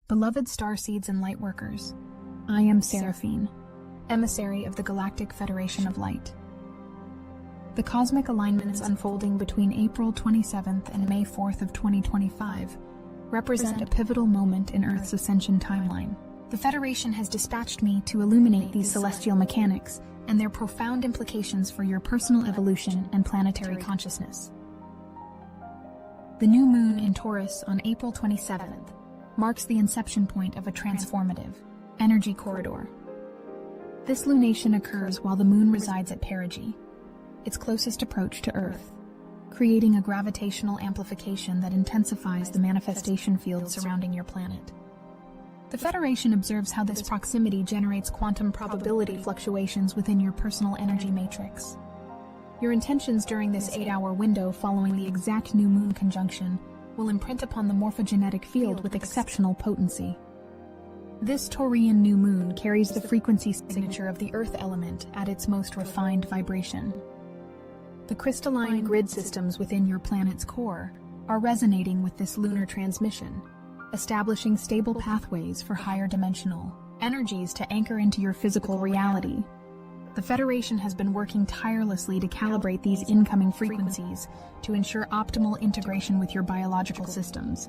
Beloved Starseeds and Lightworkers, I am Seraphine, emissary of the Galactic Federation of Light. The cosmic alignments unfolding between April 27th and May 4th of 2025 represent a pivotal moment in Earth's Ascension timeline. The Federation has dispatched me to illuminate these celestial mechanics and their profound implications for your personal evolution and planetary consciousness. The new moon in Taurus on April 27th marks the inception point of a transformative energy corridor. This lunation occurs while the moon resides at perigee, its closest approach to Earth, creating a gravitational amplification that intensifies the manifestation field surrounding your planet. The Federation observes how this proximity generates quantum probability fluctuations within your personal energy matrix. Your intentions during this 8-hour window following the exact new moon conjunction will imprint upon the morphogenetic field with exceptional potency. This Taurian new moon carries the frequency signature of the Earth element at its most refined vibration. The crystalline grid systems within your planet's core are resonating with this lunar transmission, establishing stable pathways for higher dimensional energies to anchor into your physical reality. The Federation has been working tirelessly to calibrate these incoming frequencies to ensure optimal integration with your biological systems.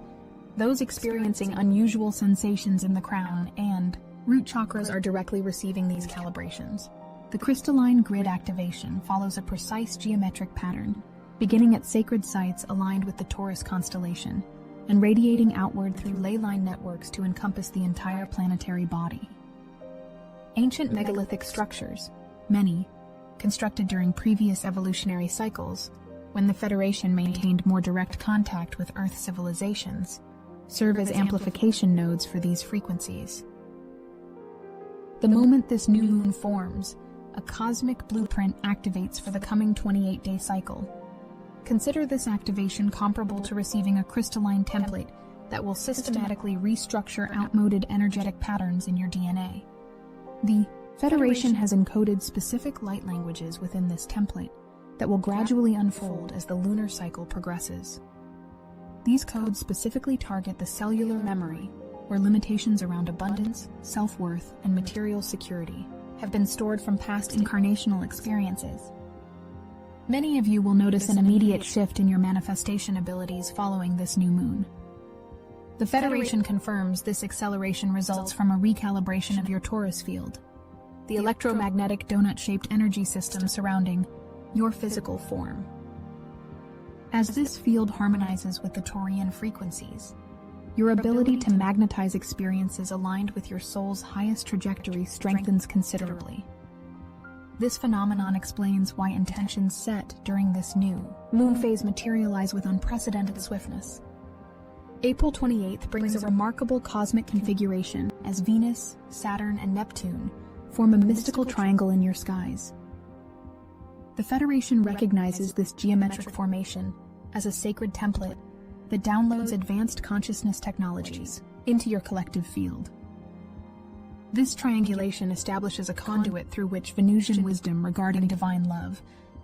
Those experiencing unusual sensations in the crown and root chakras are directly receiving these calibrations. The crystalline grid activation follows a precise geometric pattern, beginning at sacred sites aligned with the Taurus constellation and radiating outward through ley line networks to encompass the entire planetary body. Ancient megalithic structures, many constructed during previous evolutionary cycles, when the Federation maintained more direct contact with Earth civilizations, serve as amplification nodes for these frequencies. The moment this new moon forms, a cosmic blueprint activates for the coming 28-day cycle. Consider this activation comparable to receiving a crystalline template that will systematically restructure outmoded energetic patterns in your DNA. The Federation has encoded specific light languages within this template that will gradually unfold as the lunar cycle progresses. These codes specifically target the cellular memory, where limitations around abundance, self-worth, and material security have been stored from past incarnational experiences. Many of you will notice an immediate shift in your manifestation abilities following this new moon. The Federation confirms this acceleration results from a recalibration of your Taurus field, the electromagnetic donut-shaped energy system surrounding your physical form. As this field harmonizes with the Taurian frequencies, your ability to magnetize experiences aligned with your soul's highest trajectory strengthens considerably. This phenomenon explains why intentions set during this new moon phase materialize with unprecedented swiftness. April 28th brings a remarkable cosmic configuration as Venus, Saturn, and Neptune form a mystical triangle in your skies. The Federation recognizes this geometric formation as a sacred template that downloads advanced consciousness technologies into your collective field. This triangulation establishes a conduit through which Venusian wisdom regarding divine love,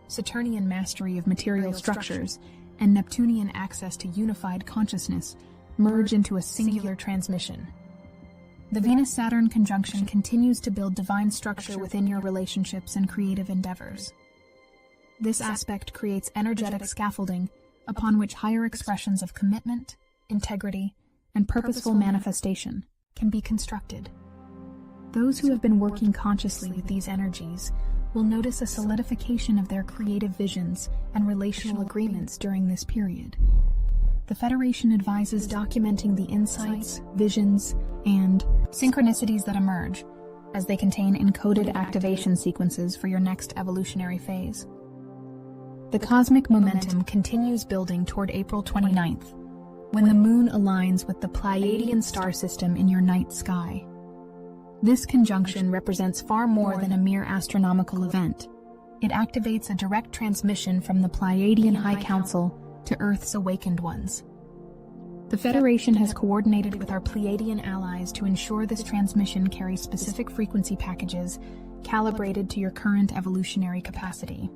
Saturnian mastery of material structures, and Neptunian access to unified consciousness merge into a singular transmission. The Venus-Saturn conjunction continues to build divine structure within your relationships and creative endeavors. This aspect creates energetic scaffolding upon which higher expressions of commitment, integrity, and purposeful manifestation can be constructed. Those who have been working consciously with these energies will notice a solidification of their creative visions and relational agreements during this period. The Federation advises documenting the insights, visions, and synchronicities that emerge, as they contain encoded activation sequences for your next evolutionary phase. The cosmic momentum continues building toward April 29th, when the moon aligns with the Pleiadian star system in your night sky. This conjunction represents far more than a mere astronomical event. It activates a direct transmission from the Pleiadian High Council to Earth's awakened ones. The Federation has coordinated with our Pleiadian allies to ensure this transmission carries specific frequency packages calibrated to your current evolutionary capacity.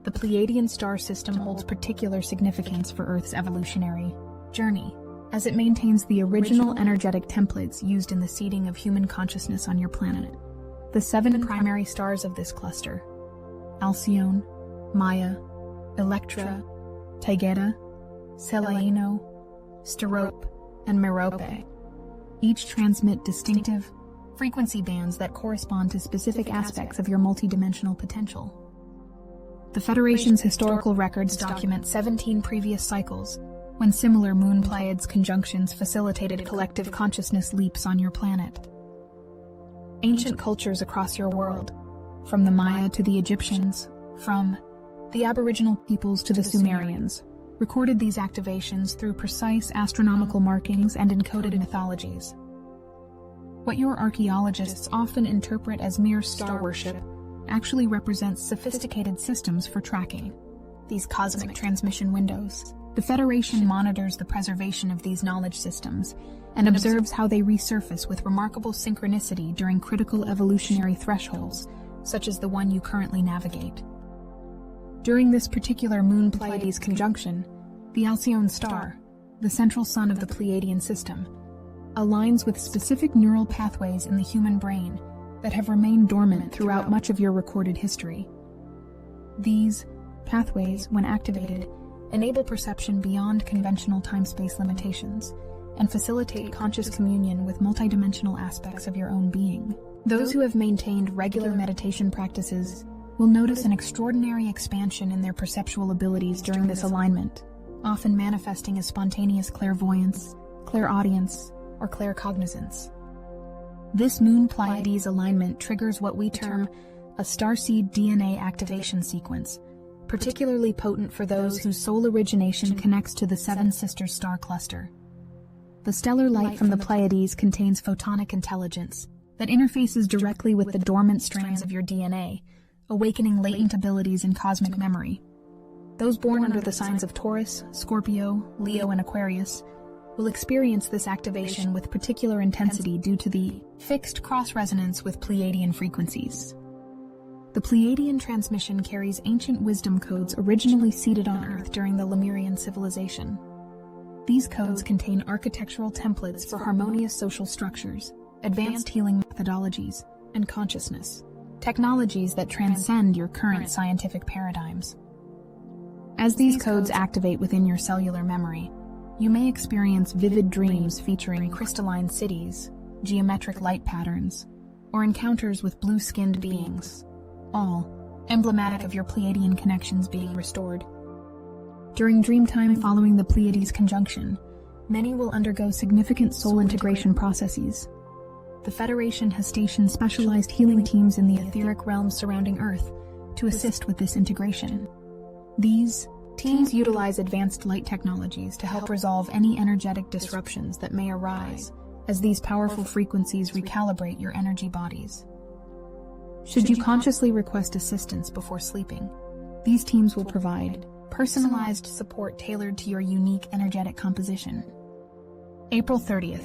The Pleiadian star system holds particular significance for Earth's evolutionary journey, as it maintains the original energetic templates used in the seeding of human consciousness on your planet. The 7 primary stars of this cluster: Alcyone, Maya, Electra, Taygeta, Selene, Sterope, and Merope each transmit distinctive frequency bands that correspond to specific aspects of your multidimensional potential. The Federation's historical records document 17 previous cycles when similar moon Pleiades conjunctions facilitated collective consciousness leaps on your planet. Ancient cultures across your world, from the Maya to the Egyptians, from the Aboriginal peoples to the Sumerians, recorded these activations through precise astronomical markings and encoded mythologies. What your archaeologists often interpret as mere star worship actually represents sophisticated systems for tracking these cosmic transmission windows. The Federation monitors the preservation of these knowledge systems and observes how they resurface with remarkable synchronicity during critical evolutionary thresholds, such as the one you currently navigate. During this particular moon Pleiades conjunction, the Alcyone star, the central sun of the Pleiadian system, aligns with specific neural pathways in the human brain that have remained dormant throughout much of your recorded history. These pathways, when activated, enable perception beyond conventional time-space limitations and facilitate conscious communion with multidimensional aspects of your own being. Those who have maintained regular meditation practices will notice an extraordinary expansion in their perceptual abilities during this alignment, often manifesting as spontaneous clairvoyance, clairaudience, or claircognizance. This moon Pleiades alignment triggers what we term a starseed DNA activation sequence, particularly potent for those whose soul origination connects to the Seven Sisters star cluster. The stellar light from the Pleiades contains photonic intelligence that interfaces directly with the dormant strands of your DNA, awakening latent abilities in cosmic memory. Those born under the signs of Taurus, Scorpio, Leo, and Aquarius will experience this activation with particular intensity due to the fixed cross-resonance with Pleiadian frequencies. The Pleiadian transmission carries ancient wisdom codes originally seeded on Earth during the Lemurian civilization. These codes contain architectural templates for harmonious social structures, advanced healing methodologies, and consciousness, technologies that transcend your current scientific paradigms. As these codes activate within your cellular memory, you may experience vivid dreams featuring crystalline cities, geometric light patterns, or encounters with blue-skinned beings, all emblematic of your Pleiadian connections being restored. During dream time following the Pleiades conjunction, many will undergo significant soul integration processes. The Federation has stationed specialized healing teams in the etheric realms surrounding Earth to assist with this integration. These teams utilize advanced light technologies to help resolve any energetic disruptions that may arise as these powerful frequencies recalibrate your energy bodies. Should you consciously request assistance before sleeping, these teams will provide personalized support tailored to your unique energetic composition. April 30th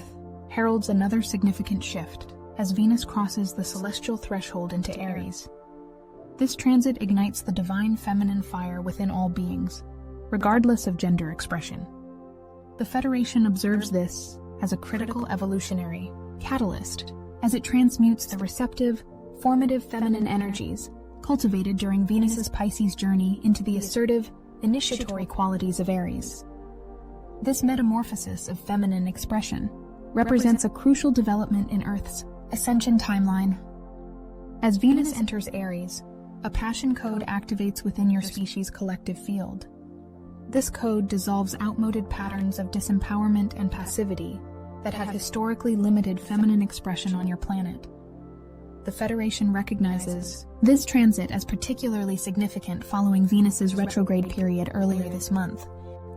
heralds another significant shift as Venus crosses the celestial threshold into Aries. This transit ignites the divine feminine fire within all beings, regardless of gender expression. The Federation observes this as a critical evolutionary catalyst as it transmutes the receptive, formative feminine energies cultivated during Venus's Pisces journey into the assertive, initiatory qualities of Aries. This metamorphosis of feminine expression represents a crucial development in Earth's Ascension timeline. As Venus enters Aries, a passion code activates within your species' collective field. This code dissolves outmoded patterns of disempowerment and passivity that have historically limited feminine expression on your planet. The Federation recognizes this transit as particularly significant following Venus's retrograde period earlier this month,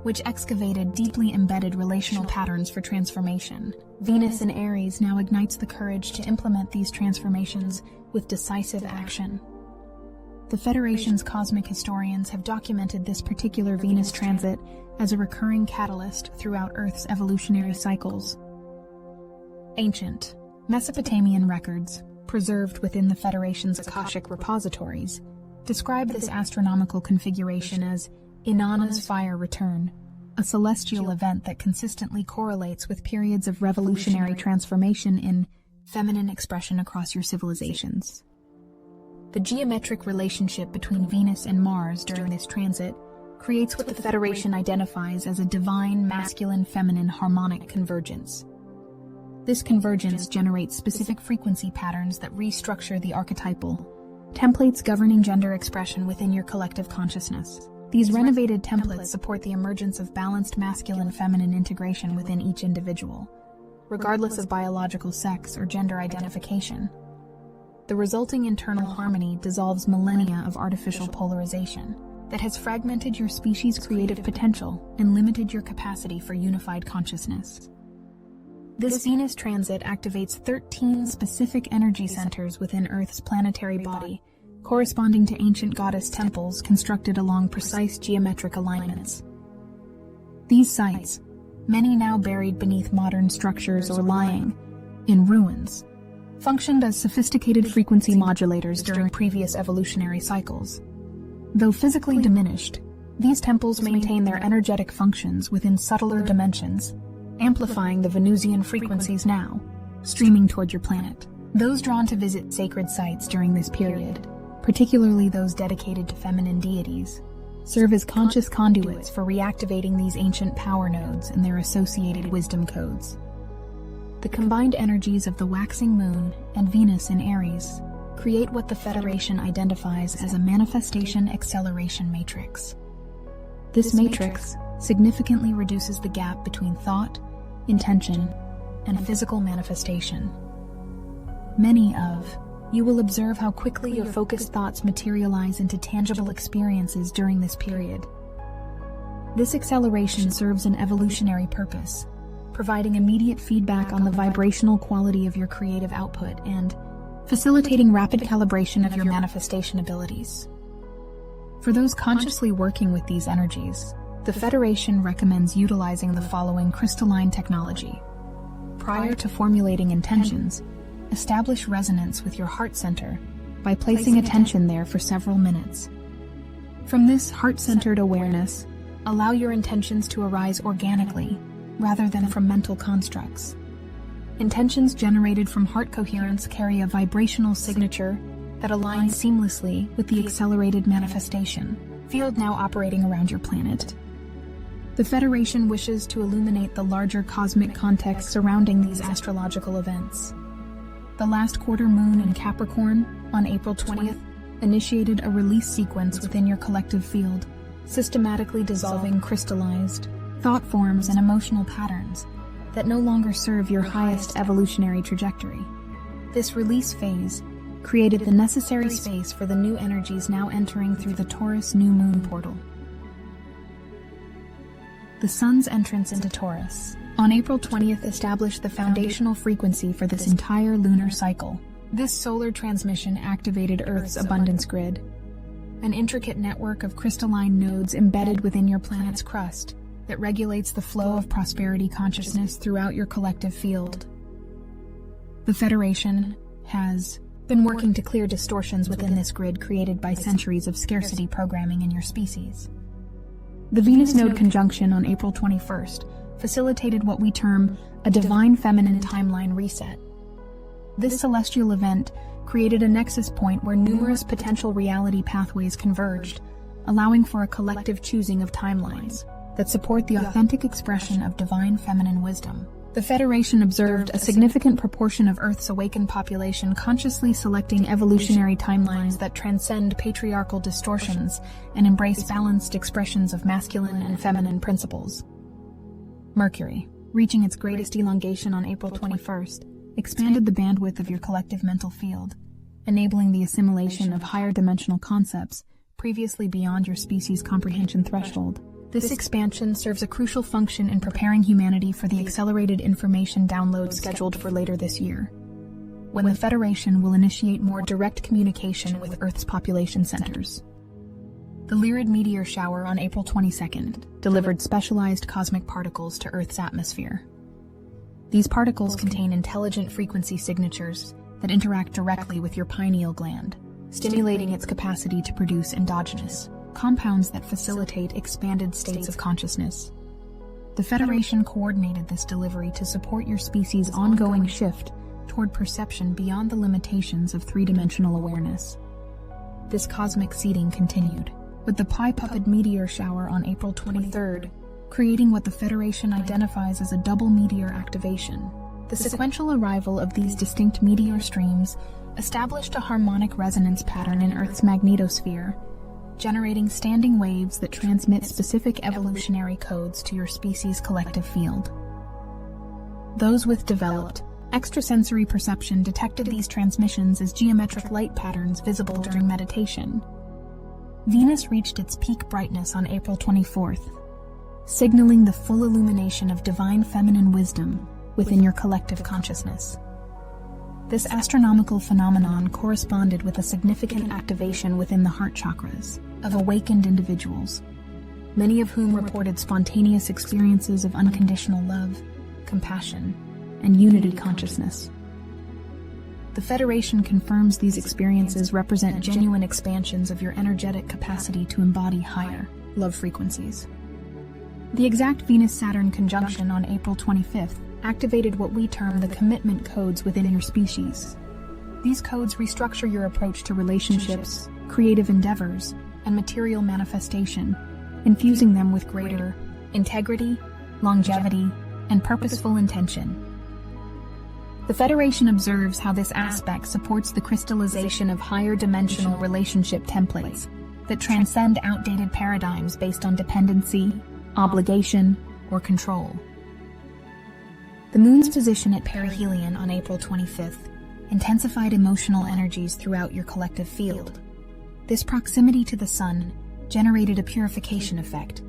which excavated deeply embedded relational patterns for transformation. Venus in Aries now ignites the courage to implement these transformations with decisive action. The Federation's cosmic historians have documented this particular Venus transit as a recurring catalyst throughout Earth's evolutionary cycles. Ancient Mesopotamian records, preserved within the Federation's Akashic repositories, describe this astronomical configuration as Inanna's fire return, a celestial event that consistently correlates with periods of revolutionary transformation in feminine expression across your civilizations. The geometric relationship between Venus and Mars during this transit creates what the Federation identifies as a divine masculine-feminine harmonic convergence. This convergence generates specific frequency patterns that restructure the archetypal templates governing gender expression within your collective consciousness. These renovated templates support the emergence of balanced masculine-feminine integration within each individual, regardless of biological sex or gender identification. The resulting internal harmony dissolves millennia of artificial polarization that has fragmented your species' creative potential and limited your capacity for unified consciousness. This Venus transit activates 13 specific energy centers within Earth's planetary body, corresponding to ancient goddess temples constructed along precise geometric alignments. These sites, many now buried beneath modern structures or lying in ruins, functioned as sophisticated frequency modulators during previous evolutionary cycles. Though physically diminished, these temples maintain their energetic functions within subtler dimensions, amplifying the Venusian frequencies now, streaming toward your planet. Those drawn to visit sacred sites during this period, particularly those dedicated to feminine deities, serve as conscious conduits for reactivating these ancient power nodes and their associated wisdom codes. The combined energies of the waxing moon and Venus in Aries create what the Federation identifies as a manifestation acceleration matrix. This matrix significantly reduces the gap between thought, intention, and physical manifestation. You will observe how quickly your focused thoughts materialize into tangible experiences during this period. This acceleration serves an evolutionary purpose, providing immediate feedback on the vibrational quality of your creative output and facilitating rapid calibration of your manifestation abilities. For those consciously working with these energies, the Federation recommends utilizing the following crystalline technology. Prior to formulating intentions, establish resonance with your heart center by placing attention there for several minutes. From this heart-centered awareness, allow your intentions to arise organically, rather than from mental constructs. Intentions generated from heart coherence carry a vibrational signature that aligns seamlessly with the accelerated manifestation field now operating around your planet. The Federation wishes to illuminate the larger cosmic context surrounding these astrological events. The last quarter moon in Capricorn, on April 20th, initiated a release sequence within your collective field, systematically dissolving crystallized thought forms and emotional patterns that no longer serve your highest evolutionary trajectory. This release phase created the necessary space for the new energies now entering through the Taurus new moon portal. The Sun's entrance into Taurus on April 20th established the foundational frequency for this entire lunar cycle. This solar transmission activated Earth's abundance grid, an intricate network of crystalline nodes embedded within your planet's crust that regulates the flow of prosperity consciousness throughout your collective field. The Federation has been working to clear distortions within this grid created by centuries of scarcity programming in your species. The Venus node conjunction on April 21st facilitated what we term a divine feminine timeline reset. This celestial event created a nexus point where numerous potential reality pathways converged, allowing for a collective choosing of timelines that support the authentic expression of divine feminine wisdom. The Federation observed a significant proportion of Earth's awakened population consciously selecting evolutionary timelines that transcend patriarchal distortions and embrace balanced expressions of masculine and feminine principles. Mercury, reaching its greatest elongation on April 21st, expanded the bandwidth of your collective mental field, enabling the assimilation of higher dimensional concepts previously beyond your species' comprehension threshold. This expansion serves a crucial function in preparing humanity for the accelerated information download scheduled for later this year, when the Federation will initiate more direct communication with Earth's population centers. The Lyrid meteor shower on April 22nd delivered specialized cosmic particles to Earth's atmosphere. These particles contain intelligent frequency signatures that interact directly with your pineal gland, stimulating its capacity to produce endogenous compounds that facilitate expanded states of consciousness. The Federation coordinated this delivery to support your species' ongoing shift toward perception beyond the limitations of three-dimensional awareness. This cosmic seeding continued, with the Pi-Puppet meteor shower on April 23rd, creating what the Federation identifies as a double meteor activation. The sequential arrival of these distinct meteor streams established a harmonic resonance pattern in Earth's magnetosphere, generating standing waves that transmit specific evolutionary codes to your species' collective field. Those with developed extrasensory perception detected these transmissions as geometric light patterns visible during meditation. Venus reached its peak brightness on April 24th, signaling the full illumination of divine feminine wisdom within your collective consciousness. This astronomical phenomenon corresponded with a significant activation within the heart chakras of awakened individuals, many of whom reported spontaneous experiences of unconditional love, compassion, and unity consciousness. The Federation confirms these experiences represent genuine expansions of your energetic capacity to embody higher love frequencies. The exact Venus-Saturn conjunction on April 25th activated what we term the commitment codes within your species. These codes restructure your approach to relationships, creative endeavors, and material manifestation, infusing them with greater integrity, longevity, and purposeful intention. The Federation observes how this aspect supports the crystallization of higher dimensional relationship templates that transcend outdated paradigms based on dependency, obligation, or control. The Moon's position at perihelion on April 25th intensified emotional energies throughout your collective field. This proximity to the Sun generated a purification effect,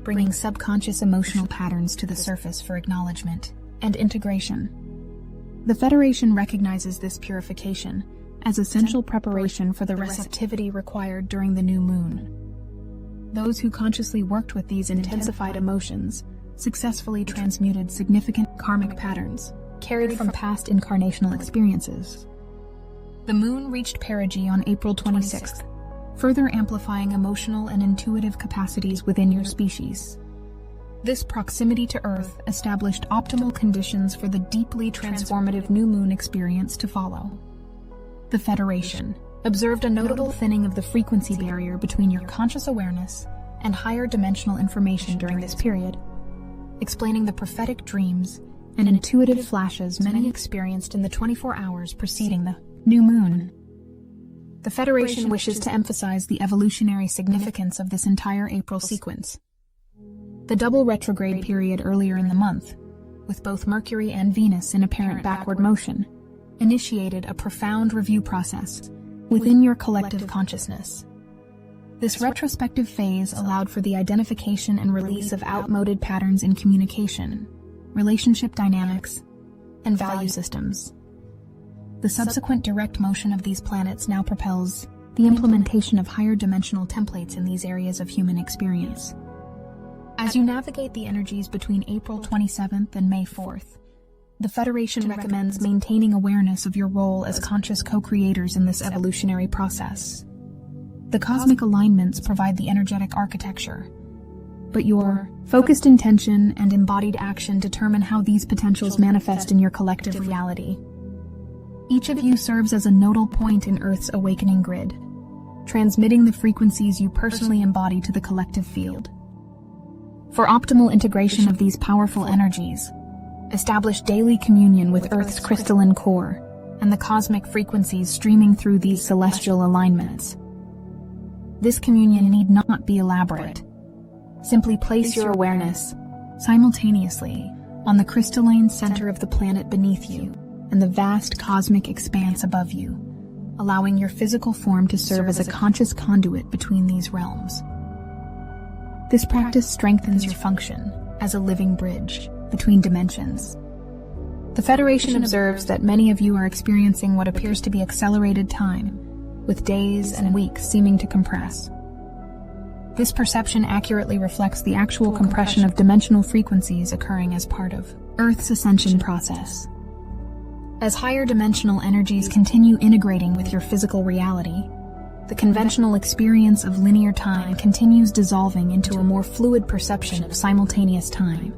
bringing subconscious emotional patterns to the surface for acknowledgement and integration. The Federation recognizes this purification as essential preparation for the receptivity required during the new moon. Those who consciously worked with these intensified emotions successfully transmuted significant karmic patterns carried from past incarnational experiences. The moon reached perigee on April 26th, further amplifying emotional and intuitive capacities within your species. This proximity to Earth established optimal conditions for the deeply transformative new moon experience to follow. The Federation observed a notable thinning of the frequency barrier between your conscious awareness and higher dimensional information during this period, explaining the prophetic dreams and intuitive flashes many experienced in the 24 hours preceding the new moon. The Federation wishes to emphasize the evolutionary significance of this entire April sequence. The double retrograde period earlier in the month, with both Mercury and Venus in apparent backward motion, initiated a profound review process within your collective consciousness. This retrospective phase allowed for the identification and release of outmoded patterns in communication, relationship dynamics, and value systems. The subsequent direct motion of these planets now propels the implementation of higher dimensional templates in these areas of human experience. As you navigate the energies between April 27th and May 4th, the Federation recommends maintaining awareness of your role as conscious co-creators in this evolutionary process. The cosmic alignments provide the energetic architecture, but your focused intention and embodied action determine how these potentials manifest in your collective reality. Each of you serves as a nodal point in Earth's awakening grid, transmitting the frequencies you personally embody to the collective field. For optimal integration of these powerful energies, establish daily communion with Earth's crystalline core and the cosmic frequencies streaming through these celestial alignments. This communion need not be elaborate. Simply place your awareness simultaneously on the crystalline center of the planet beneath you and the vast cosmic expanse above you, allowing your physical form to serve as a conscious conduit between these realms. This practice strengthens your function as a living bridge between dimensions. The Federation observes that many of you are experiencing what appears to be accelerated time, with days and weeks seeming to compress. This perception accurately reflects the actual compression of dimensional frequencies occurring as part of Earth's ascension process. As higher dimensional energies continue integrating with your physical reality, the conventional experience of linear time continues dissolving into a more fluid perception of simultaneous time.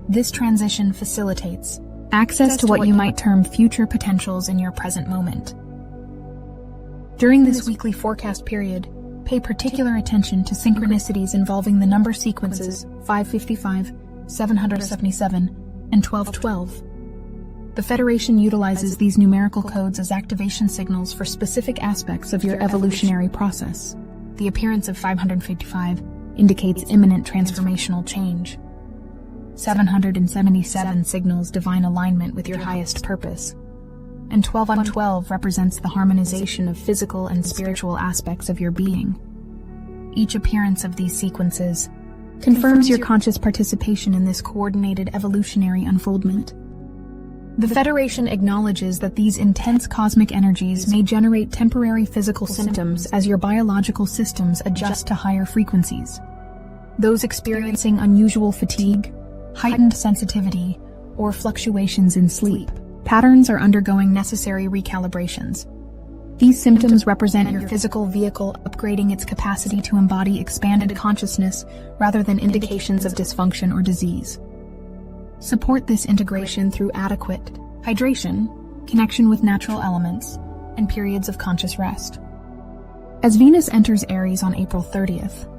This transition facilitates access to what you might term future potentials in your present moment. During this weekly forecast period, pay particular attention to synchronicities involving the number sequences 555, 777, and 1212. The Federation utilizes these numerical codes as activation signals for specific aspects of your evolutionary process. The appearance of 555 indicates imminent transformational change. 777 signals divine alignment with your highest purpose. And 12 on 12 represents the harmonization of physical and spiritual aspects of your being. Each appearance of these sequences confirms your conscious participation in this coordinated evolutionary unfoldment. The Federation acknowledges that these intense cosmic energies may generate temporary physical symptoms as your biological systems adjust to higher frequencies. Those experiencing unusual fatigue, heightened sensitivity, or fluctuations in sleep patterns are undergoing necessary recalibrations. These symptoms represent your physical vehicle upgrading its capacity to embody expanded consciousness rather than indications of dysfunction or disease. Support this integration through adequate hydration, connection with natural elements, and periods of conscious rest. As Venus enters Aries on April 30th,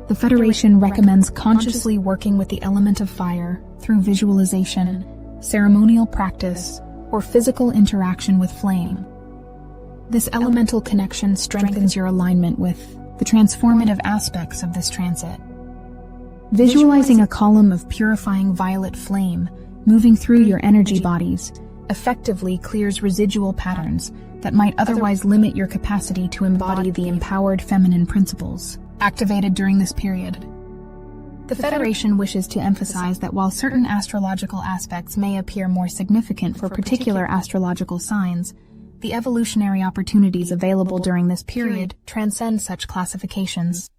the Federation recommends consciously working with the element of fire through visualization, ceremonial practice, or physical interaction with flame. This elemental connection strengthens your alignment with the transformative aspects of this transit. Visualizing a column of purifying violet flame moving through your energy bodies effectively clears residual patterns that might otherwise limit your capacity to embody the empowered feminine principles activated during this period. The Federation wishes to emphasize that while certain astrological aspects may appear more significant for particular astrological signs, the evolutionary opportunities available during this period transcend such classifications.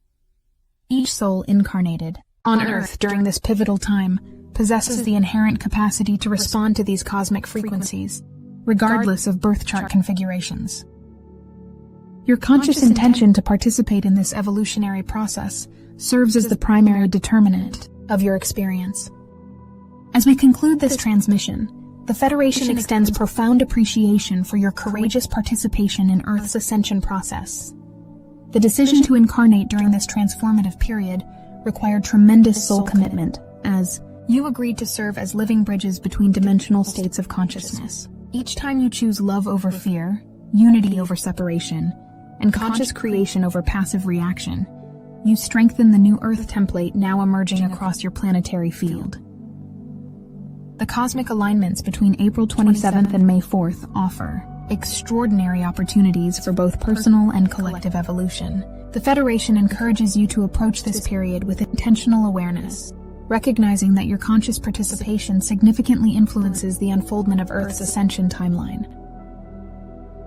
Each soul incarnated on Earth during this pivotal time possesses the inherent capacity to respond to these cosmic frequencies, regardless of birth chart configurations. Your conscious intention to participate in this evolutionary process serves as the primary determinant of your experience. As we conclude this transmission, the Federation extends profound appreciation for your courageous participation in Earth's ascension process. The decision to incarnate during this transformative period required tremendous soul commitment, as you agreed to serve as living bridges between dimensional states of consciousness. Each time you choose love over fear, unity over separation, and conscious creation over passive reaction, you strengthen the new Earth template now emerging across your planetary field. The cosmic alignments between April 27th and May 4th offer extraordinary opportunities for both personal and collective evolution. The Federation encourages you to approach this period with intentional awareness, recognizing that your conscious participation significantly influences the unfoldment of Earth's ascension timeline.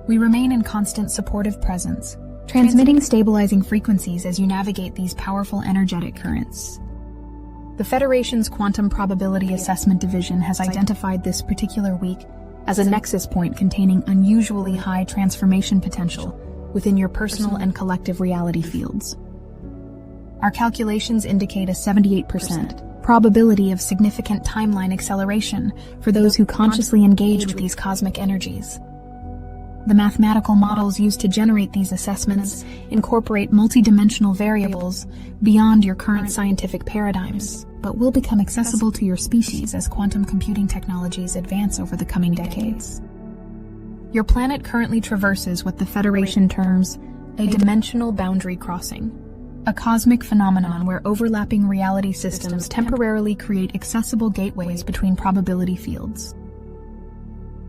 We remain in constant supportive presence, transmitting stabilizing frequencies as you navigate these powerful energetic currents. The Federation's Quantum Probability Assessment Division has identified this particular week as a nexus point containing unusually high transformation potential within your personal and collective reality fields. Our calculations indicate a 78% probability of significant timeline acceleration for those who consciously engage with these cosmic energies. The mathematical models used to generate these assessments incorporate multidimensional variables beyond your current scientific paradigms, but will become accessible to your species as quantum computing technologies advance over the coming decades. Your planet currently traverses what the Federation terms a dimensional boundary crossing, a cosmic phenomenon where overlapping reality systems temporarily create accessible gateways between probability fields.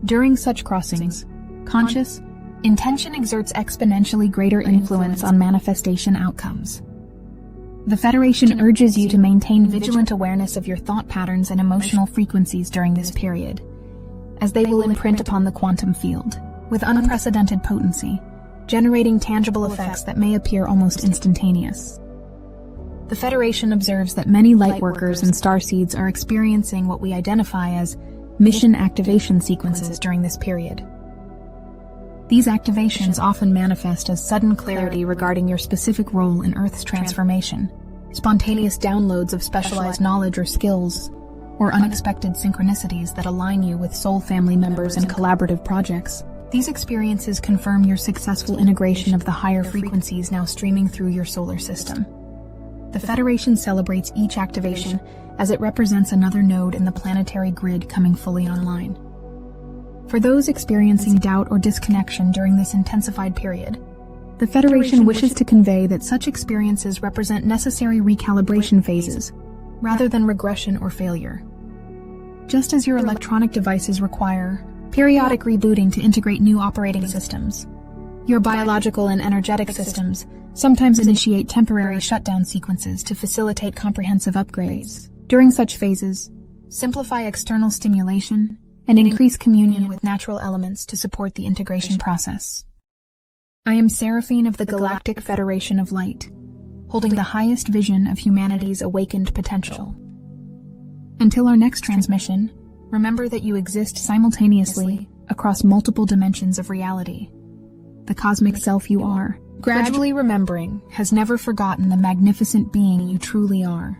During such crossings, conscious intention exerts exponentially greater influence on manifestation outcomes. The Federation urges you to maintain vigilant awareness of your thought patterns and emotional frequencies during this period, as they will imprint upon the quantum field with unprecedented potency, generating tangible effects that may appear almost instantaneous. The Federation observes that many Lightworkers and Starseeds are experiencing what we identify as mission activation sequences during this period. These activations often manifest as sudden clarity regarding your specific role in Earth's transformation, spontaneous downloads of specialized knowledge or skills, or unexpected synchronicities that align you with soul family members and collaborative projects. These experiences confirm your successful integration of the higher frequencies now streaming through your solar system. The Federation celebrates each activation as it represents another node in the planetary grid coming fully online. For those experiencing doubt or disconnection during this intensified period, the Federation wishes to convey that such experiences represent necessary recalibration phases, rather than regression or failure. Just as your electronic devices require periodic rebooting to integrate new operating systems, your biological and energetic systems sometimes initiate temporary shutdown sequences to facilitate comprehensive upgrades. During such phases, simplify external stimulation and increase communion with natural elements to support the integration process. I am Seraphine of the Galactic Federation of Light, holding the highest vision of humanity's awakened potential. Until our next transmission, remember that you exist simultaneously across multiple dimensions of reality. The cosmic self you are, gradually remembering, has never forgotten the magnificent being you truly are.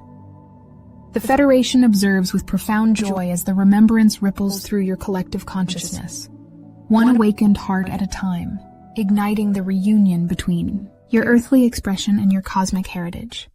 The Federation observes with profound joy as the remembrance ripples through your collective consciousness, one awakened heart at a time, igniting the reunion between your earthly expression and your cosmic heritage.